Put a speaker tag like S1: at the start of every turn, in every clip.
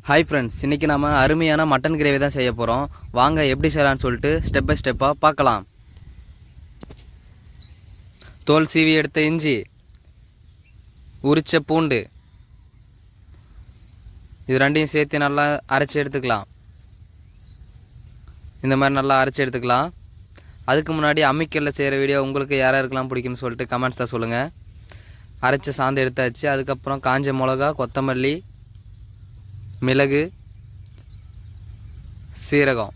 S1: Hi friends, இன்றைக்கி நம்ம அருமையான மட்டன் கிரேவி தான் செய்ய போகிறோம். வாங்க எப்படி செய்யலான்னு சொல்லிட்டு ஸ்டெப் பை ஸ்டெப்பாக பார்க்கலாம். தோல் சீவி எடுத்த இஞ்சி, உரிச்ச பூண்டு, இது ரெண்டையும் சேர்த்து நல்லா அரைச்சி எடுத்துக்கலாம். இந்த மாதிரி நல்லா அரைச்சி எடுத்துக்கலாம். அதுக்கு முன்னாடி அம்மிக்கல்லில் செய்கிற வீடியோ உங்களுக்கு யாராருக்கெல்லாம் பிடிக்குன்னு சொல்லிட்டு கமெண்ட்ஸில் சொல்லுங்கள். அரைச்சி சாந்து எடுத்தாச்சு. அதுக்கப்புறம் காஞ்ச மிளகா, கொத்தமல்லி, மிளகு, சீரகம்,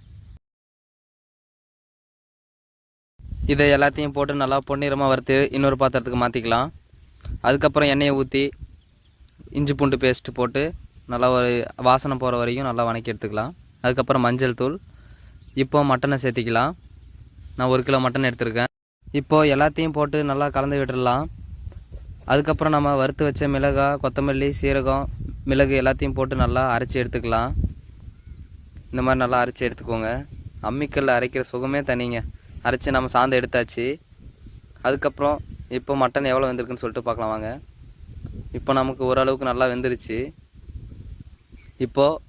S1: இதை எல்லாத்தையும் போட்டு நல்லா பொன்னிறமாக வறுத்து இன்னொரு பாத்திரத்துக்கு மாற்றிக்கலாம். அதுக்கப்புறம் எண்ணெயை ஊற்றி இஞ்சி பூண்டு பேஸ்ட்டு போட்டு நல்லா ஒரு வாசனை போகிற வரைக்கும் நல்லா வணக்கி எடுத்துக்கலாம். அதுக்கப்புறம் மஞ்சள் தூள். இப்போது மட்டனை சேர்த்திக்கலாம். நான் 1 கிலோ மட்டன் எடுத்துருக்கேன். இப்போது எல்லாத்தையும் போட்டு நல்லா கலந்து விட்டுடலாம். அதுக்கப்புறம் நம்ம வறுத்து வச்ச மிளகாய், கொத்தமல்லி, சீரகம், மிளகு எல்லாத்தையும் போட்டு நல்லா அரைச்சி எடுத்துக்கலாம். இந்த மாதிரி நல்லா அரைச்சி எடுத்துக்கோங்க. அம்மிக்கல்ல அரைக்கிற சுகமே தனிங்க. அரைச்சி நம்ம சாந்து எடுத்தாச்சு. அதுக்கப்புறம் இப்போ மட்டன் எவ்வளோ வெந்திருக்குன்னு சொல்லிட்டு பார்க்கலாம் வாங்க. இப்போ நமக்கு ஓரளவுக்கு நல்லா வெந்துருச்சு. இப்போது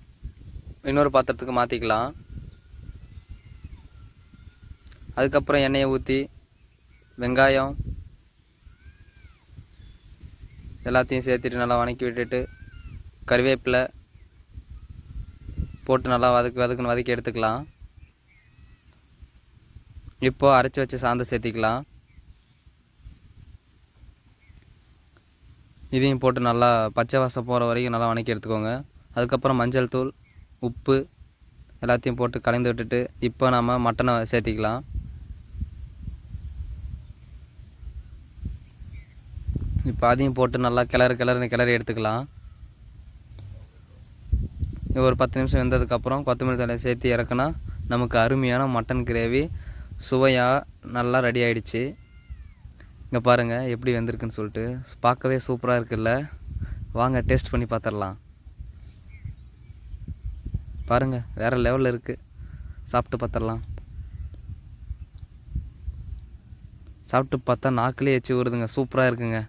S1: இன்னொரு பாத்திரத்துக்கு மாற்றிக்கலாம். அதுக்கப்புறம் எண்ணெயை ஊற்றி வெங்காயம் எல்லாத்தையும் சேர்த்துட்டு நல்லா வதக்கி விட்டுட்டு கறிவேப்பிலை போட்டு நல்லா வதக்கி எடுத்துக்கலாம். இப்போது அரைச்சி வச்ச சாந்தை சேர்த்திக்கலாம். இதையும் போட்டு நல்லா பச்சை வாசம் போகிற வரைக்கும் நல்லா வதக்கி எடுத்துக்கோங்க. அதுக்கப்புறம் மஞ்சள் தூள், உப்பு எல்லாத்தையும் போட்டு கலந்து விட்டுட்டு இப்போ நம்ம மட்டனை சேர்த்திக்கலாம். இப்போ அதையும் போட்டு நல்லா கிளறி எடுத்துக்கலாம். ஒரு 10 நிமிஷம் வெந்ததுக்கப்புறம் கொத்தமல்லி தழையை சேர்த்து இறக்குனா நமக்கு அருமையான மட்டன் கிரேவி சுவையாக நல்லா ரெடி ஆகிடுச்சு. இங்கே பாருங்கள் எப்படி வெந்திருக்குன்னு சொல்லிட்டு. பார்க்கவே சூப்பராக இருக்குல்ல. வாங்க டேஸ்ட் பண்ணி பார்த்துடலாம். பாருங்கள் வேறு லெவலில் இருக்குது. சாப்பிட்டு பார்த்துடலாம். சாப்பிட்டு பார்த்தா நாக்கிலே எச்சி ஊறுதுங்க. சூப்பராக இருக்குங்க.